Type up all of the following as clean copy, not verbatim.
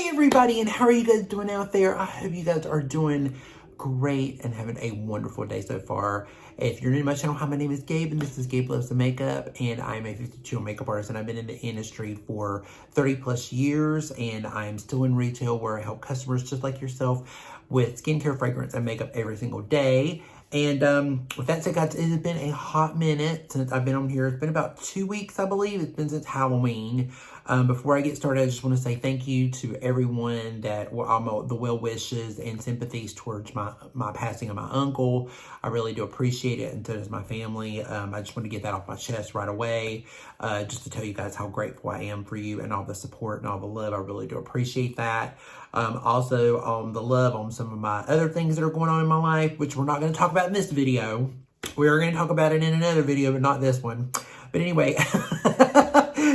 Hey everybody, and how are you guys doing out there? I hope you guys are doing great and having a wonderful day so far. If you're new to my channel, hi, my name is Gabe, and this is Gabe Loves the Makeup, and I'm a 52 makeup artist, and I've been in the industry for 30 plus years, and I'm still in retail where I help customers just like yourself with skincare, fragrance, and makeup every single day. And with that said, guys, it has been a hot minute since I've been on here. It's been about 2 weeks, I believe. It's been since Halloween. Before I get started, I just want to say thank you to everyone that the well wishes and sympathies towards my passing of my uncle. I really do appreciate it, and so does my family. I just want to get that off my chest right away, just to tell you guys how grateful I am for you and all the support and all the love. I really do appreciate that. Also, the love on some of my other things that are going on in my life, which we're not going to talk about in this video. We are going to talk about it in another video, but not this one. But anyway,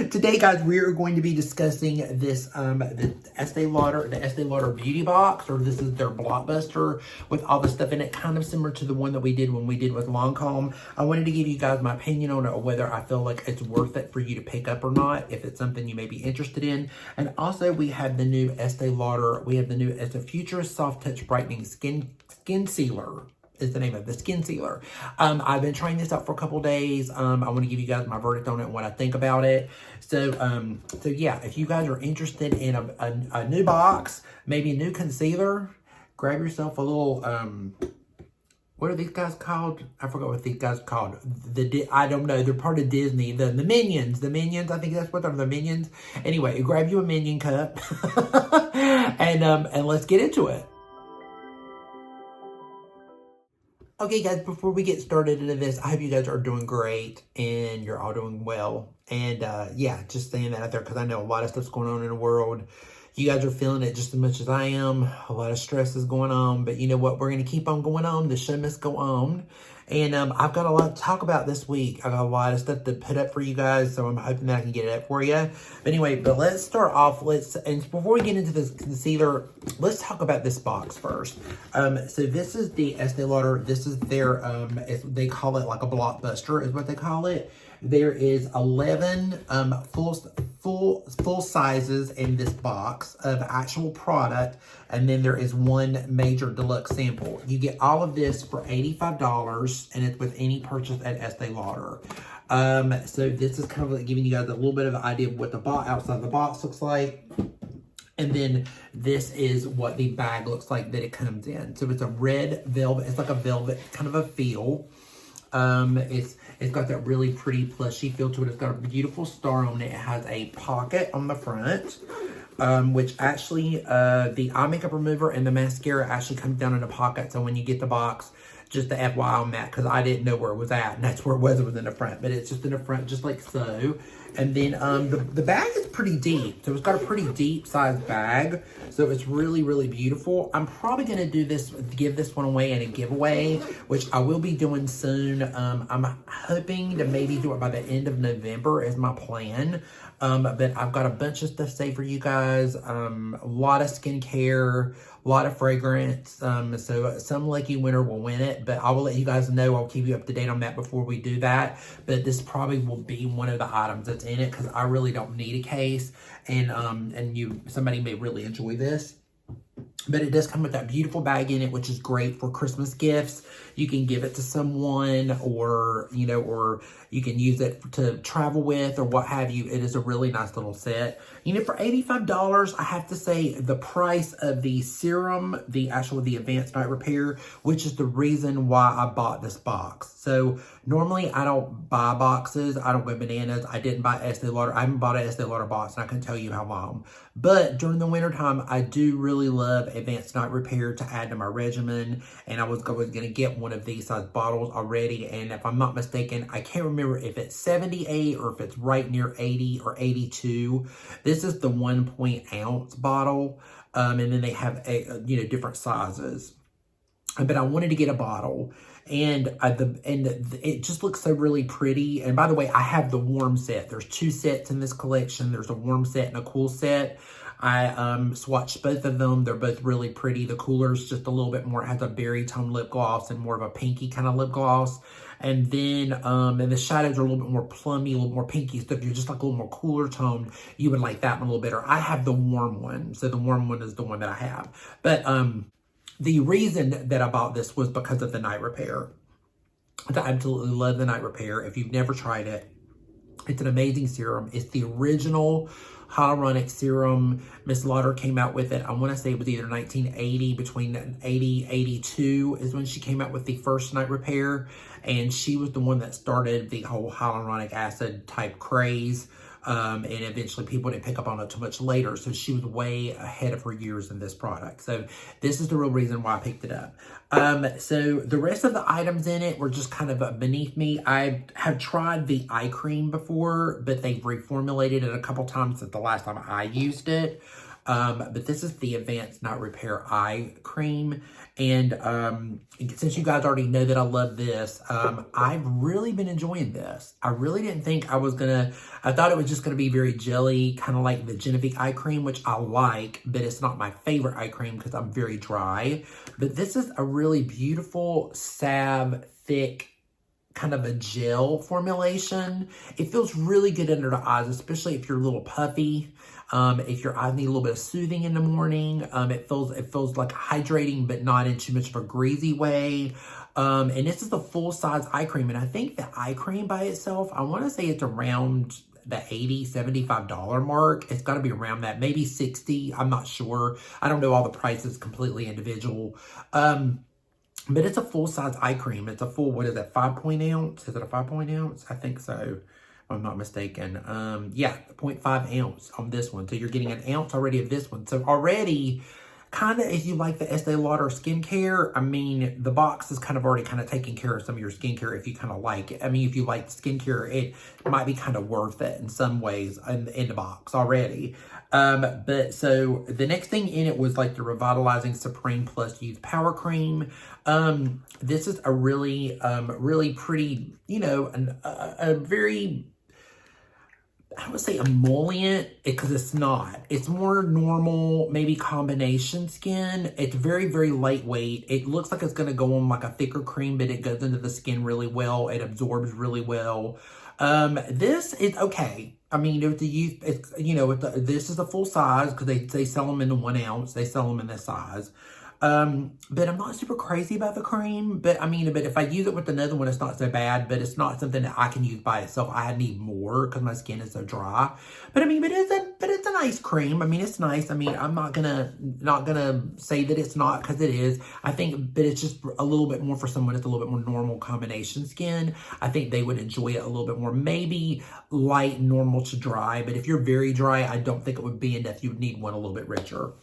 today, guys, we are going to be discussing this, the Estee Lauder Beauty Box, or this is their Blockbuster with all the stuff in it, kind of similar to the one that we did when we did with Lancome. I wanted to give you guys my opinion on it, whether I feel like it's worth it for you to pick up or not, if it's something you may be interested in. And also, we have the new Estee Lauder, it's a Futurist Soft Touch Brightening Skincealer. Is the name of the Skin Sealer. I've been trying this out for a couple days. I want to give you guys my verdict on it and what I think about it. So yeah, if you guys are interested in a new box, maybe a new concealer, grab yourself a little, what are these guys called? I forgot what these guys are called. I don't know. They're part of Disney. The Minions. The Minions. I think that's what they're, the Minions. Anyway, grab you a Minion cup and let's get into it. Okay, guys, before we get started into this, I hope you guys are doing great and you're all doing well. And yeah, just saying that out there because I know a lot of stuff's going on in the world. You guys are feeling it just as much as I am. A lot of stress is going on, but you know what? We're going to keep on going on. The show must go on. And I've got a lot to talk about this week. I got a lot of stuff to put up for you guys, so I'm hoping that I can get it up for you. But anyway, let's start off. And before we get into this concealer, let's talk about this box first. So this is the Estee Lauder. This is their, they call it like a Blockbuster is what they call it. There is 11 full sizes in this box of actual product, and then there is one major deluxe sample. You get all of this for $85, and it's with any purchase at Estee Lauder. So this is kind of like giving you guys a little bit of an idea of what the outside the box looks like. And then this is what the bag looks like that it comes in. So it's a red velvet. It's like a velvet kind of a feel. It's got that really pretty plushy feel to it. It's got a beautiful star on it. It has a pocket on the front, which actually, the eye makeup remover and the mascara actually comes down in a pocket. So when you get the box, just the FYI on that, because I didn't know where it was at, and that's where it was in the front. But it's just in the front, just like so. And then the bag is pretty deep. So it's got a pretty deep sized bag. So it's really, really beautiful. I'm probably going to give this one away in a giveaway, which I will be doing soon. I'm hoping to maybe do it by the end of November is my plan. But I've got a bunch of stuff saved for you guys. A lot of skincare, a lot of fragrance. So some lucky winner will win it, but I will let you guys know. I'll keep you up to date on that before we do that. But this probably will be one of the items that's in it because I really don't need a case. And somebody may really enjoy this. But it does come with that beautiful bag in it, which is great for Christmas gifts. You can give it to someone, or you can use it to travel with or what have you. It is a really nice little set. For $85, I have to say the price of the serum, the Advanced Night Repair, which is the reason why I bought this box. So normally I don't buy boxes. I don't go bananas. I didn't buy Estee Lauder. I haven't bought an Estee Lauder box, and I can tell you how long. But during the wintertime, I do really love Advanced Night Repair to add to my regimen. And I was going to get one of these size bottles already. And if I'm not mistaken, I can't remember if it's 78 or if it's right near 80 or 82. This is the 1.ounce bottle. And then they have different sizes. But I wanted to get a bottle. And it just looks so really pretty. And by the way, I have the warm set. There's 2 sets in this collection. There's a warm set and a cool set. I swatched both of them. They're both really pretty. The cooler's just a little bit more, has a berry tone lip gloss and more of a pinky kind of lip gloss. And then, and the shadows are a little bit more plummy, a little more pinky. So if you're just like a little more cooler toned, you would like that one a little better. I have the warm one. So the warm one is the one that I have. But the reason that I bought this was because of the night repair. I absolutely love the night repair. If you've never tried it, it's an amazing serum. It's the original hyaluronic serum. Miss Lauder came out with it. I want to say it was either 1980, between 80, 82 is when she came out with the first night repair. And she was the one that started the whole hyaluronic acid type craze. And eventually people didn't pick up on it too much later. So she was way ahead of her years in this product. So this is the real reason why I picked it up. So the rest of the items in it were just kind of beneath me. I have tried the eye cream before, but they've reformulated it a couple times since the last time I used it. But this is the Advanced Night Repair Eye Cream. And since you guys already know that I love this, I've really been enjoying this. I really didn't think I was gonna, I thought it was just gonna be very jelly, kind of like the Genevieve eye cream, which I like, but it's not my favorite eye cream because I'm very dry. But this is a really beautiful, salve, thick, kind of a gel formulation. It feels really good under the eyes, especially if you're a little puffy. If your eyes need a little bit of soothing in the morning, it feels like hydrating, but not in too much of a greasy way. And this is the full size eye cream. And I think the eye cream by itself, I want to say it's around the $80, $75 mark. It's got to be around that, maybe 60. I'm not sure. I don't know all the prices, completely individual. But it's a full size eye cream. It's a full, what is that, 5 ounce? Is it a 5 ounce? I think so, if I'm not mistaken. Yeah, 0.5 ounce on this one. So you're getting an ounce already of this one. So already, kind of, if you like the Estee Lauder skincare, I mean, the box is kind of already kind of taking care of some of your skincare if you kind of like it. I mean, if you like skincare, it might be kind of worth it in some ways in the box already. But so the next thing in it was like the Revitalizing Supreme Plus Youth Power Cream. This is a really, really pretty, you know, a very, I would say emollient, because it's not. It's more normal, maybe combination skin. It's very, very lightweight. It looks like it's going to go on like a thicker cream, but it goes into the skin really well. It absorbs really well. This is okay. I mean, with the youth, it's, you know, this is a full size because they sell them in the 1 ounce. They sell them in this size. But I'm not super crazy about the cream, but I mean, but if I use it with another one, it's not so bad, but it's not something that I can use by itself. I need more because my skin is so dry. But I mean, but it's a nice cream. I mean, it's nice. I mean, I'm not gonna say that it's not, because it is. I think, but it's just a little bit more for someone that's a little bit more normal combination skin. I think they would enjoy it a little bit more, maybe light, normal to dry. But if you're very dry, I don't think it would be enough. You would need one a little bit richer.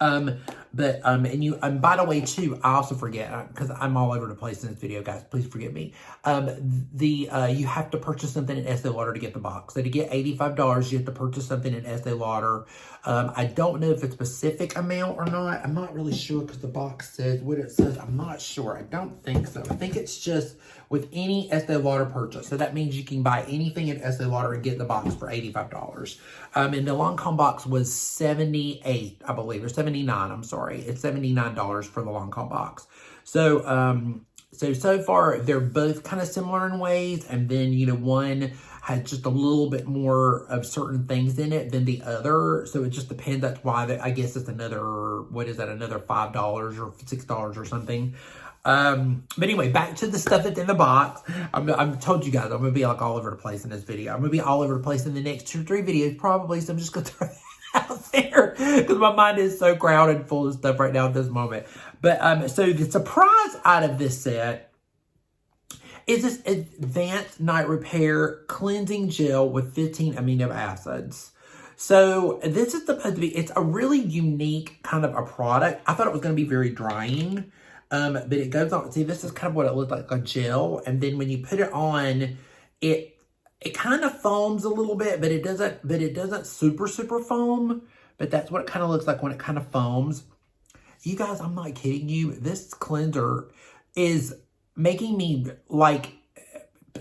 And by the way, too, I also forget, because I'm all over the place in this video, guys, please forgive me. You have to purchase something in Estee Lauder to get the box. So to get $85, you have to purchase something in Estee Lauder. I don't know if it's a specific amount or not. I'm not really sure because the box says what it says. I'm not sure. I don't think so. I think it's just with any Estee Lauder purchase. So that means you can buy anything in Estee Lauder and get the box for $85. And the Lancome box was $78, I believe, or $79, I'm sorry. It's $79 for the Lancome box. So, so far, they're both kind of similar in ways. And then, you know, one has just a little bit more of certain things in it than the other. So it just depends. That's why I guess it's another, what is that, another $5 or $6 or something. But anyway, back to the stuff that's in the box. I'm told you guys, I'm going to be like all over the place in this video. I'm going to be all over the place in the next 2 or 3 videos probably. So I'm just going to throw that out there because my mind is so crowded full of stuff right now at this moment. But, so the surprise out of this set is this Advanced Night Repair Cleansing Gel with 15 amino acids. So this is supposed to be, it's a really unique kind of a product. I thought it was going to be very drying. But it goes on, see, this is kind of what it looks like, a gel. And then when you put it on, it kind of foams a little bit, but it doesn't super foam. But that's what it kind of looks like when it kind of foams. You guys, I'm not kidding you. This cleanser is making me like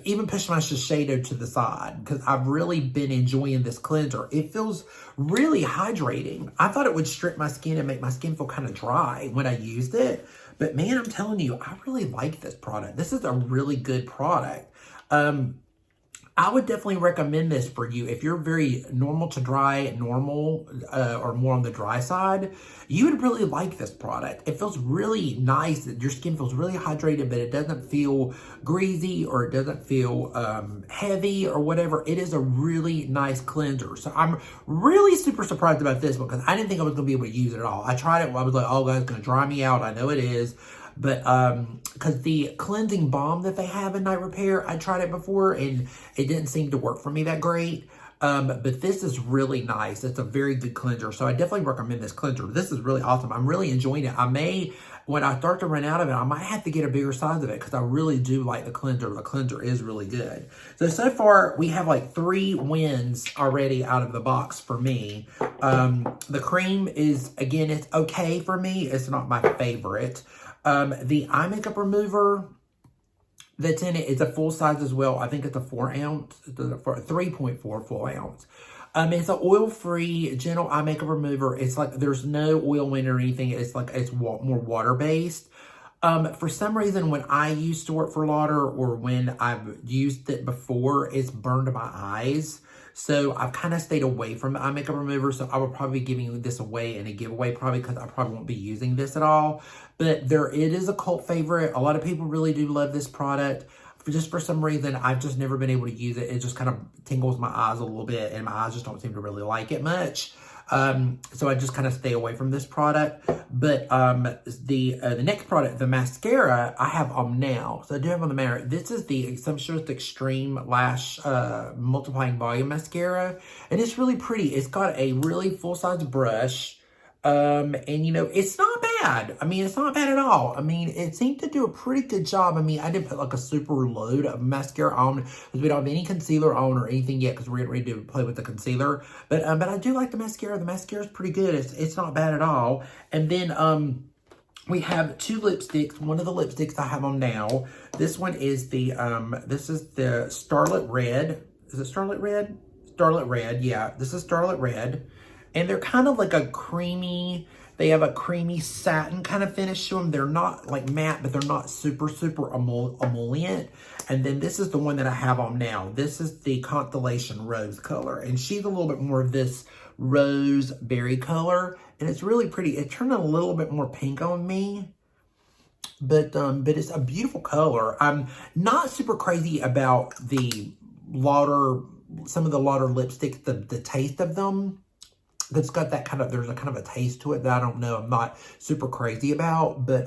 even push my Shiseido to the side because I've really been enjoying this cleanser. It feels really hydrating. I thought it would strip my skin and make my skin feel kind of dry when I used it. But man, I'm telling you, I really like this product. This is a really good product. I would definitely recommend this for you. If you're very normal to dry, or more on the dry side, you would really like this product. It feels really nice. Your skin feels really hydrated, but it doesn't feel greasy or it doesn't feel heavy or whatever. It is a really nice cleanser. So I'm really super surprised about this one because I didn't think I was going to be able to use it at all. I tried it. I was like, oh, guys, it's going to dry me out. I know it is. But because the cleansing balm that they have in Night Repair, I tried it before and it didn't seem to work for me that great. But this is really nice. It's a very good cleanser. So I definitely recommend this cleanser. This is really awesome. I'm really enjoying it. I may, when I start to run out of it, I might have to get a bigger size of it because I really do like the cleanser. The cleanser is really good. So far we have like 3 wins already out of the box for me. The cream is, again, it's okay for me. It's not my favorite. The eye makeup remover that's in it is a full size as well. I think it's a 4 ounce, 3.4 full ounce. It's an oil-free, gentle eye makeup remover. It's like, there's no oil in it or anything. It's like, it's more water-based. For some reason, when I used to work for Lauder or when I've used it before, it's burned my eyes. So I've kind of stayed away from the eye makeup remover. So I will probably be giving this away in a giveaway probably because I probably won't be using this at all. But it is a cult favorite. A lot of people really do love this product. Just for some reason, I've just never been able to use it. It just kind of tingles my eyes a little bit and my eyes just don't seem to really like it much. So I just kind of stay away from this product. But the next product, the mascara, I have on now. So I do have on the mirror. This is the Sumptuous Extreme Lash Multiplying Volume Mascara. And it's really pretty. It's got a really full-size brush. And you know, it's not bad. I mean, it's not bad at all. I mean, it seemed to do a pretty good job. I mean, I didn't put like a super load of mascara on because we don't have any concealer on or anything yet because we're getting ready to play with the concealer. But I do like the mascara. The mascara is pretty good. It's not bad at all. And then, we have 2 lipsticks. One of the lipsticks I have on now. This one is the, this is the Starlit Red. Is it Starlit Red? Starlit Red, yeah. This is Starlit Red. And they're kind of like a creamy, they have a creamy satin kind of finish to them. They're not like matte, but they're not super emollient. And then this is the one that I have on now. This is the Constellation Rose color. And she's a little bit more of this rose berry color. And it's really pretty. It turned a little bit more pink on me. But it's a beautiful color. I'm not super crazy about the Lauder, some of the Lauder lipsticks, the taste of them. It's got that kind of, there's a kind of a taste to it that I don't know, I'm not super crazy about, but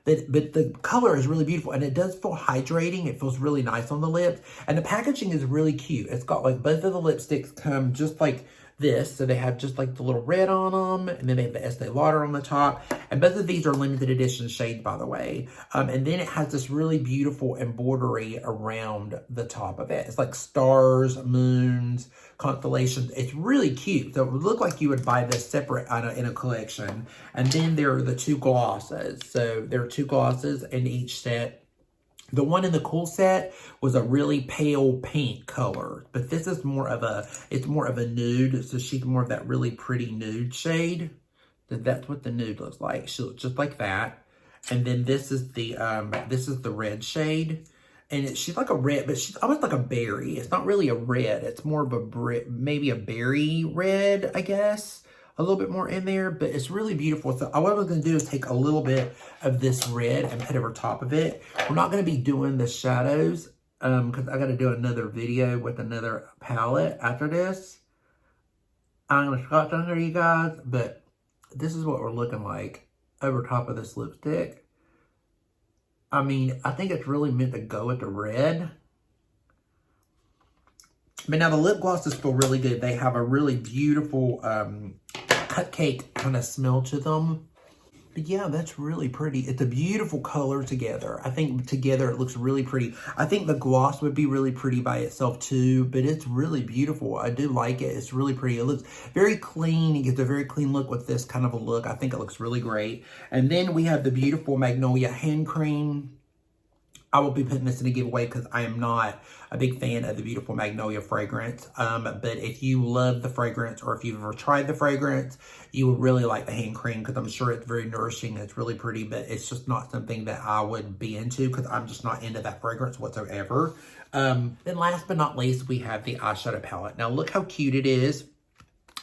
the color is really beautiful and it does feel hydrating. It feels really nice on the lips and the packaging is really cute. It's got like both of the lipsticks come just like this. So they have just like the little red on them and then they have the Estee Lauder on the top. And both of these are limited edition shades, by the way. And then it has this really beautiful embroidery around the top of it. It's like stars, moons, constellations. It's really cute. So it would look like you would buy this separate in a collection. And then there are the 2 glosses. So there are 2 glosses in each set. The one in the cool set was a really pale pink color, but this is more of a, it's more of a nude. So she's more of that really pretty nude shade. That's what the nude looks like. She looks just like that. And then this is the red shade. And she's like a red, but she's almost like a berry. It's not really a red. It's more of a, maybe a berry red, I guess. A little bit more in there, but it's really beautiful. So what I'm going to do is take a little bit of this red and put it over top of it. We're not going to be doing the shadows because I got to do another video with another palette after this. I'm going to scotch under you guys, but this is what we're looking like over top of this lipstick. I mean, I think it's really meant to go with the red. But now the lip glosses feel really good. They have a really beautiful cupcake kind of smell to them. But yeah, that's really pretty. It's a beautiful color together. I think together it looks really pretty. I think the gloss would be really pretty by itself too, but it's really beautiful. I do like it. It's really pretty. It looks very clean. It gets a very clean look with this kind of a look. I think it looks really great. And then we have the beautiful Magnolia hand cream. I will be putting this in a giveaway because I am not a big fan of the Beautiful Magnolia fragrance. But if you love the fragrance or if you've ever tried the fragrance, you would really like the hand cream because I'm sure it's very nourishing. It's really pretty, but it's just not something that I would be into because I'm just not into that fragrance whatsoever. Then last but not least, we have the eyeshadow palette. Now look how cute it is.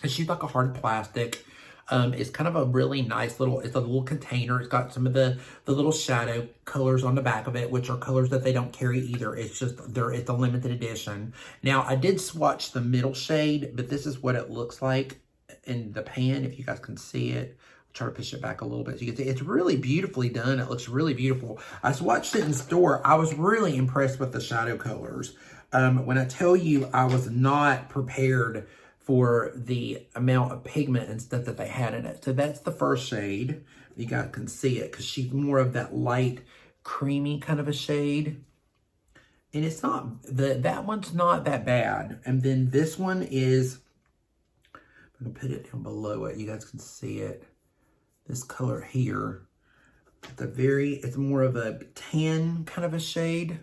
It's used like a hard plastic. It's kind of a really nice little, it's a little container. It's got some of the little shadow colors on the back of it, which are colors that they don't carry either. It's just, it's a limited edition. Now, I did swatch the middle shade, but this is what it looks like in the pan, if you guys can see it. I'll try to push it back a little bit so you can see. It's really beautifully done. It looks really beautiful. I swatched it in store. I was really impressed with the shadow colors. When I tell you I was not prepared for the amount of pigment and stuff that they had in it. So that's the first shade. You guys can see it because she's more of that light, creamy kind of a shade. And it's not, that one's not that bad. And then this one is, I'm gonna put it down below it. You guys can see it. This color here. It's more of a tan kind of a shade.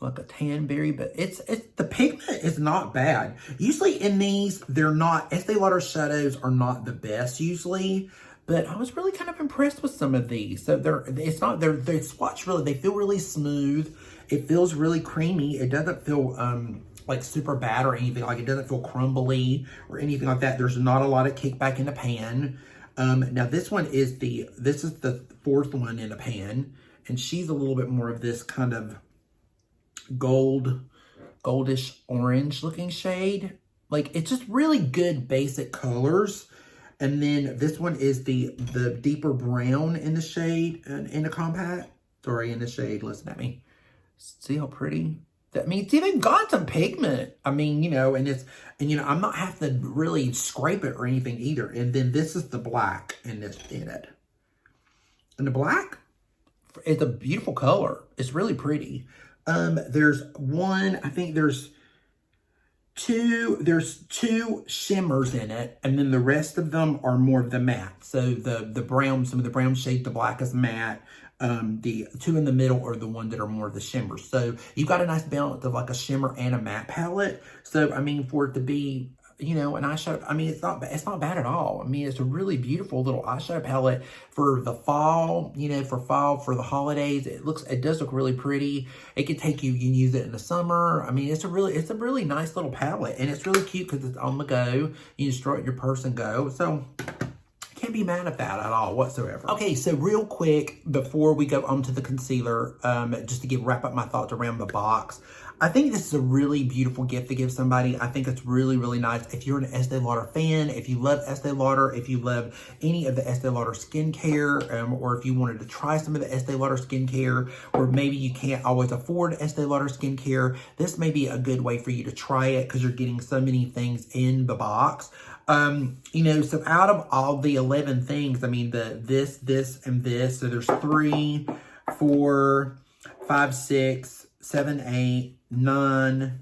Like a tan berry, but it's the pigment is not bad. Usually in these, they're not, Estee Lauder shadows are not the best usually, but I was really kind of impressed with some of these. So they swatch really, they feel really smooth. It feels really creamy. It doesn't feel like super bad or anything. Like it doesn't feel crumbly or anything like that. There's not a lot of kickback in the pan. Now this is the fourth one in the pan, and she's a little bit more of this kind of goldish orange looking shade. Like it's just really good basic colors. And then this one is the deeper brown in the shade and in the compact. Sorry, in the shade, listen at me. See how pretty? I mean, it's even got some pigment. I mean, you know, and I'm not having to really scrape it or anything either. And then this is the black in it. And the black, it's a beautiful color. It's really pretty. There's two shimmers in it, and then the rest of them are more of the matte. So the brown, some of the brown shade, the black is matte. The two in the middle are the ones that are more of the shimmers. So you've got a nice balance of like a shimmer and a matte palette. So, I mean, for it to be, you know, an eyeshadow, I mean, it's not bad at all. I mean, it's a really beautiful little eyeshadow palette for the fall, you know, for the holidays. It does look really pretty. It can take you can use it in the summer. I mean, it's a really nice little palette, and it's really cute because it's on the go. You just throw it in your purse and go. So can't be mad at that at all whatsoever. Okay, so real quick, before we go on to the concealer, just to wrap up my thoughts around the box, I think this is a really beautiful gift to give somebody. I think it's really, really nice. If you're an Estee Lauder fan, if you love Estee Lauder, if you love any of the Estee Lauder skincare, or if you wanted to try some of the Estee Lauder skincare, or maybe you can't always afford Estee Lauder skincare, this may be a good way for you to try it because you're getting so many things in the box. You know, so out of all the 11 things, I mean, this, and this, so there's 3, 4, 5, 6, 7, 8, 9,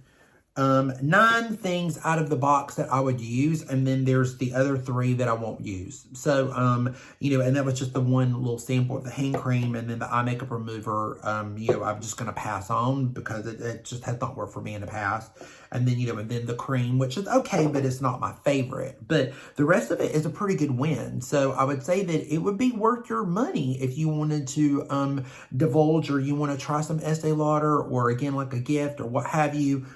9 things out of the box that I would use, and then there's the other 3 that I won't use. So, you know, and that was just the one little sample of the hand cream, and then the eye makeup remover, you know, I'm just going to pass on because it just has not worked for me in the past. And then, you know, and then the cream, which is okay, but it's not my favorite. But the rest of it is a pretty good win. So I would say that it would be worth your money if you wanted to divulge, or you want to try some Estee Lauder, or again, like a gift or what have you.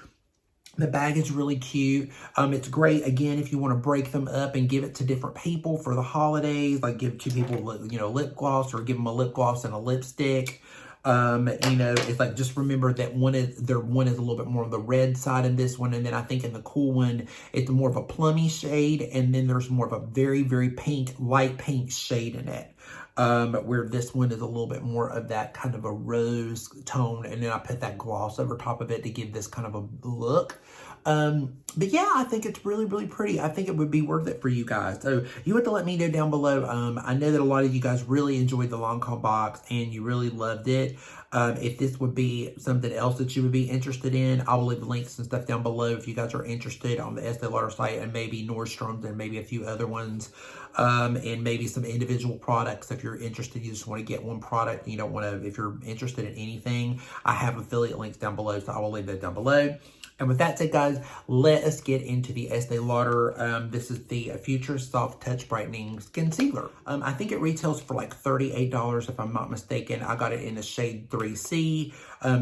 The bag is really cute. It's great, again, if you want to break them up and give it to different people for the holidays, like give 2 people, you know, lip gloss, or give them a lip gloss and a lipstick. You know, it's like, just remember that one is a little bit more on the red side of this one. And then I think in the cool one, it's more of a plummy shade. And then there's more of a very, very pink, light pink shade in it. Where this one is a little bit more of that kind of a rose tone. And then I put that gloss over top of it to give this kind of a look. But yeah, I think it's really, really pretty. I think it would be worth it for you guys. So you have to let me know down below. I know that a lot of you guys really enjoyed the long haul box and you really loved it. If this would be something else that you would be interested in, I will leave links and stuff down below if you guys are interested on the Estee Lauder site, and maybe Nordstrom's and maybe a few other ones, and maybe some individual products. If you're interested, you just want to get one product, you don't want to, if you're interested in anything, I have affiliate links down below, so I will leave that down below. And with that said, guys, let us get into the Estee Lauder. This is the Futurist Soft Touch Brightening Skin Sealer. I think it retails for like $38 if I'm not mistaken. I got it in the shade 3C.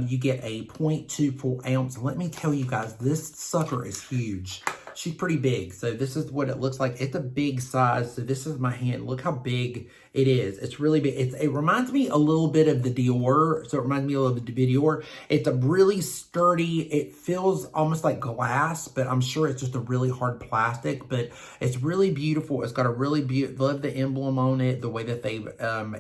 You get a 0.24 ounce. Let me tell you guys, this sucker is huge. She's pretty big. So this is what it looks like. It's a big size. So this is my hand. Look how big it is. It's really big. It reminds me a little bit of the Dior. So it reminds me a little bit of the Dior. It's a really sturdy, it feels almost like glass, but I'm sure it's just a really hard plastic, but it's really beautiful. It's got a really beautiful, love the emblem on it, the way that they've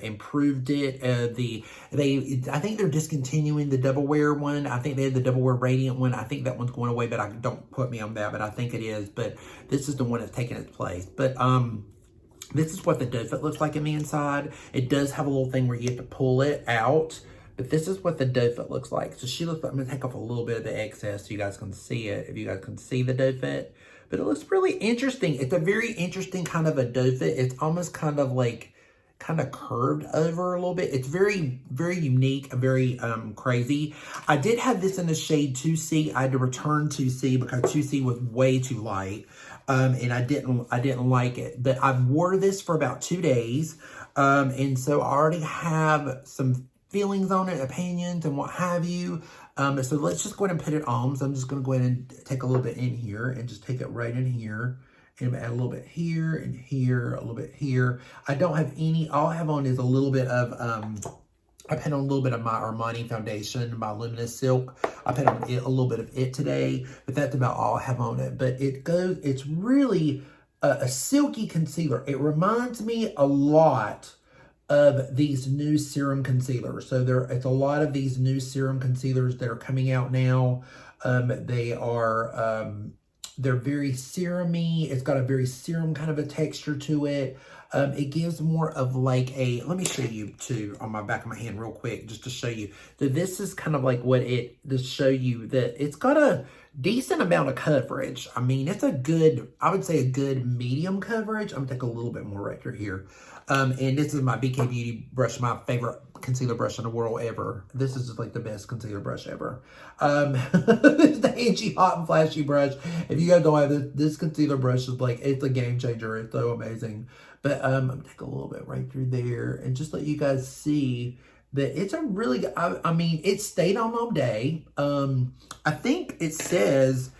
improved it. I think they're discontinuing the double wear one. I think they had the double wear radiant one. I think that one's going away, but don't put me on that, but I think it is. But this is the one that's taking its place. But this is what the doe foot looks like in the inside. It does have a little thing where you have to pull it out, but this is what the doe foot looks like. So she looks like, I'm gonna take off a little bit of the excess so you guys can see it, if you guys can see the doe foot. But it looks really interesting. It's a very interesting kind of a doe foot. It's almost kind of like, kind of curved over a little bit. It's very, very unique, very crazy. I did have this in the shade 2C. I had to return 2C because 2C was way too light. And I didn't like it. But I wore this for about 2 days. And so I already have some feelings on it, opinions and what have you. So let's just go ahead and put it on. So I'm just going to go ahead and take a little bit in here and just take it right in here. And add a little bit here and here, a little bit here. I don't have any, all I have on is a little bit of, I put on a little bit of my Armani foundation, my Luminous Silk. I put on it, a little bit of it today, but that's about all I have on it. But it's really a silky concealer. It reminds me a lot of these new serum concealers. So it's a lot of these new serum concealers that are coming out now. They're very serum-y. It's got a very serum kind of a texture to it. It gives more of like a, let me show you too on my back of my hand real quick, just to show you. So this is kind of like what to show you that it's got a decent amount of coverage. I mean, it's a good, I would say a good medium coverage. I'm gonna take a little bit more right through here. And this is my BK Beauty brush, my favorite concealer brush in the world ever. This is just like the best concealer brush ever. It's the Angie Hot and Flashy brush. If you guys don't have this concealer brush is like, it's a game changer. It's so amazing. But I'm gonna take a little bit right through there and just let you guys see that it's a really good, I mean, it stayed on all day. I think it says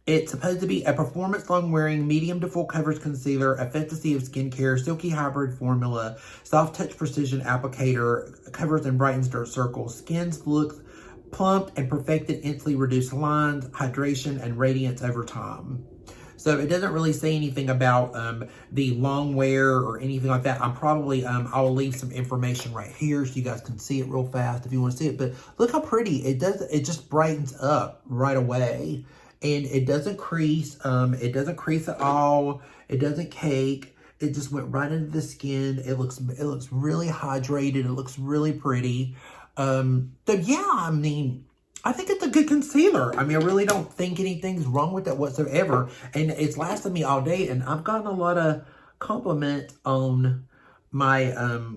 it's supposed to be a performance long-wearing, medium to full coverage concealer, a fantasy of skincare, silky hybrid formula, soft touch precision applicator, covers and brightens dark circles, skin looks plumped and perfected, instantly reduced lines, hydration, and radiance over time. So it doesn't really say anything about the long wear or anything like that. I'm probably, I'll leave some information right here so you guys can see it real fast if you want to see it. But look how pretty it does. It just brightens up right away. And it doesn't crease. It doesn't crease at all. It doesn't cake. It just went right into the skin. It looks really hydrated. It looks really pretty. So yeah, I mean, I think it's a good concealer. I mean, I really don't think anything's wrong with it whatsoever. And it's lasted me all day. And I've gotten a lot of compliments on my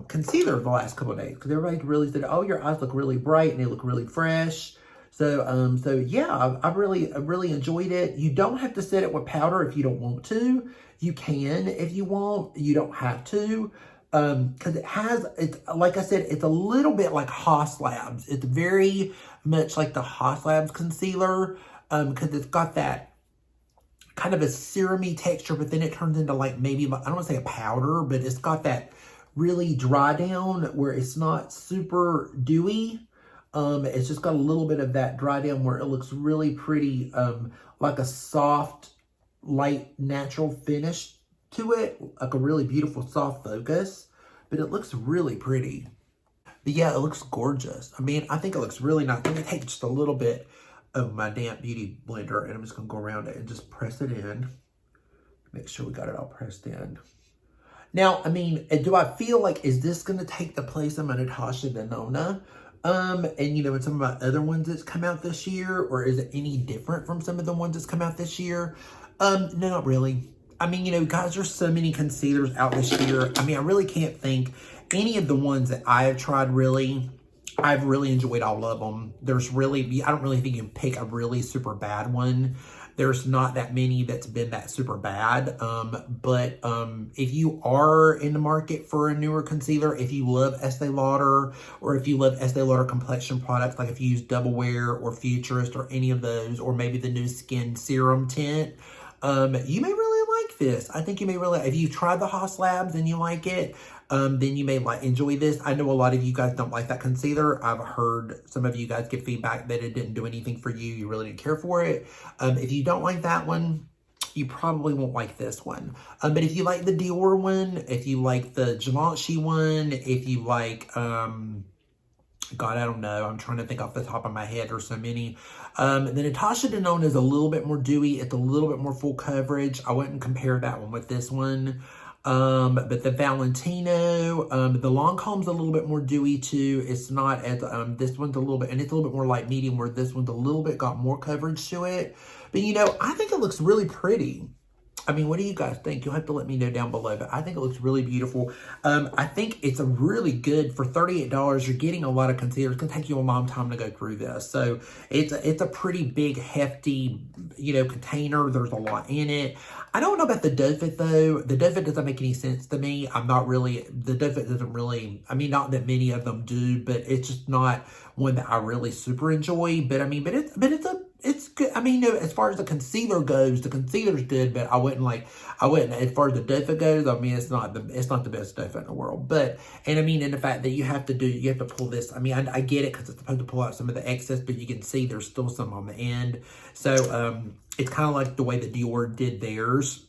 concealer the last couple of days. Because everybody really said, oh, your eyes look really bright and they look really fresh. So yeah, I really enjoyed it. You don't have to set it with powder if you don't want to. You can if you want. You don't have to. Because it's like I said, it's a little bit like Haus Labs. It's very much like the Haus Labs concealer. Because it's got that kind of a serum-y texture, but then it turns into like maybe, I don't want to say a powder, but it's got that really dry down where it's not super dewy. It's just got a little bit of that dry down where it looks really pretty, like a soft, light, natural finish to it. Like a really beautiful soft focus, but it looks really pretty. But yeah, it looks gorgeous. I mean, I think it looks really nice. Let me take just a little bit of my damp beauty blender, and I'm just gonna go around it and just press it in. Make sure we got it all pressed in. Now, I mean, do I feel like, is this going to take the place of my Natasha Denona? And, you know, in some of my other ones that's come out this year, or is it any different from some of the ones that's come out this year? No, not really. I mean, you know, guys, there's so many concealers out this year. I mean, I really can't think any of the ones that I have tried really. I've really enjoyed all of them. There's really, I don't really think you can pick a really super bad one. There's not that many that's been that super bad. But if you are in the market for a newer concealer, if you love Estee Lauder, or if you love Estee Lauder complexion products, like if you use Double Wear or Futurist or any of those, or maybe the new Skin Serum Tint, you may really like this. I think you may really, if you tried the Haas Labs and you like it, then you may enjoy this. I know a lot of you guys don't like that concealer. I've heard some of you guys give feedback that it didn't do anything for you. You really didn't care for it. If you don't like that one, you probably won't like this one. But if you like the Dior one, if you like the Givenchy one, if you like, God, I don't know. I'm trying to think off the top of my head. There's so many. The Natasha Denona is a little bit more dewy. It's a little bit more full coverage. I wouldn't compare that one with this one. But the Valentino, the Lancome's a little bit more dewy too. It's not as, this one's a little bit, and it's a little bit more light medium, where this one's a little bit got more coverage to it. But you know, I think it looks really pretty. I mean, what do you guys think? You'll have to let me know down below, but I think it looks really beautiful. I think it's a really good, for $38, you're getting a lot of concealer. It's gonna take you a long time to go through this. So it's a pretty big, hefty, you know, container. There's a lot in it. I don't know about the doe foot though. The doe foot doesn't make any sense to me. I'm not really, the doe foot doesn't really, I mean, not that many of them do, but it's just not one that I really super enjoy. But I mean, it's good. I mean, you know, as far as the concealer goes, the concealer's good, but I wouldn't, as far as the doe foot goes, I mean, it's not the best doe foot in the world. But, and I mean, and the fact that you have to pull this, I mean, I get it, because it's supposed to pull out some of the excess, but you can see there's still some on the end. So, it's kind of like the way the Dior did theirs.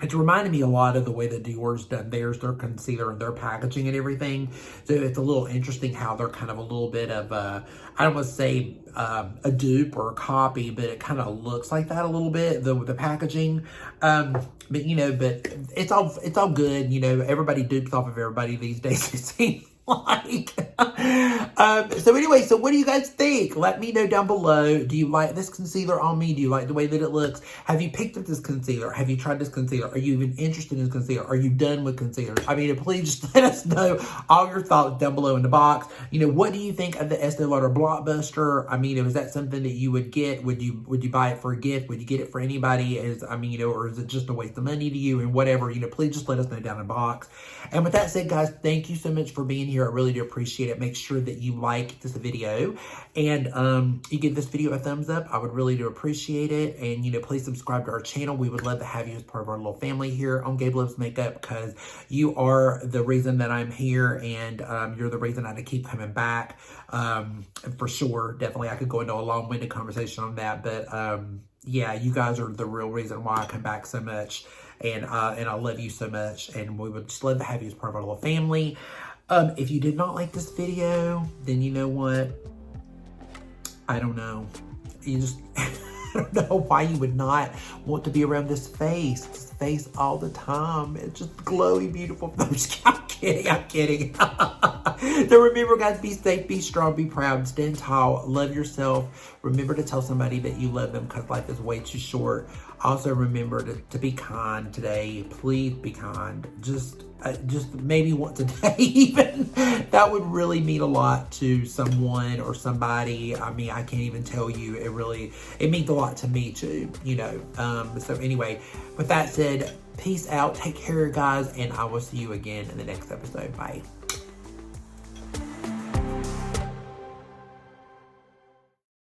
It's reminded me a lot of the way that Dior's done theirs, their concealer and their packaging and everything. So it's a little interesting how they're kind of a little bit of I don't want to say a dupe or a copy, but it kind of looks like that a little bit, the packaging. But you know, but it's all good. You know, everybody dupes off of everybody these days, it seems like. So anyway, so what do you guys think? Let me know down below. Do you like this concealer on me? Do you like the way that it looks? Have you picked up this concealer? Have you tried this concealer? Are you even interested in this concealer? Are you done with concealers? I mean, please just let us know all your thoughts down below in the box. You know, what do you think of the Estee Lauder Blockbuster? I mean, is that something that you would get? Would you buy it for a gift? Would you get it for anybody? I mean, you know, or is it just a waste of money to you? And whatever, you know, please just let us know down in the box. And with that said, guys, thank you so much for being here. I really do appreciate it. Make sure that you like this video, and you give this video a thumbs up. I would really do appreciate it. And you know, please subscribe to our channel. We would love to have you as part of our little family here on Gabe Loves Makeup, because you are the reason that I'm here, and you're the reason I keep coming back. For sure, definitely, I could go into a long-winded conversation on that, but yeah, you guys are the real reason why I come back so much, and I love you so much, and we would just love to have you as part of our little family. If you did not like this video, then you know what? I don't know. You just, I don't know why you would not want to be around this face all the time. It's just glowy, beautiful. No, I'm kidding. So remember, guys, be safe, be strong, be proud, stand tall, love yourself. Remember to tell somebody that you love them, because life is way too short. Also remember to be kind today. Please be kind. Just maybe once a day even. That would really mean a lot to someone or somebody. I mean, I can't even tell you. It means a lot to me too, you know. So anyway, with that said, peace out. Take care, guys, and I will see you again in the next episode. Bye.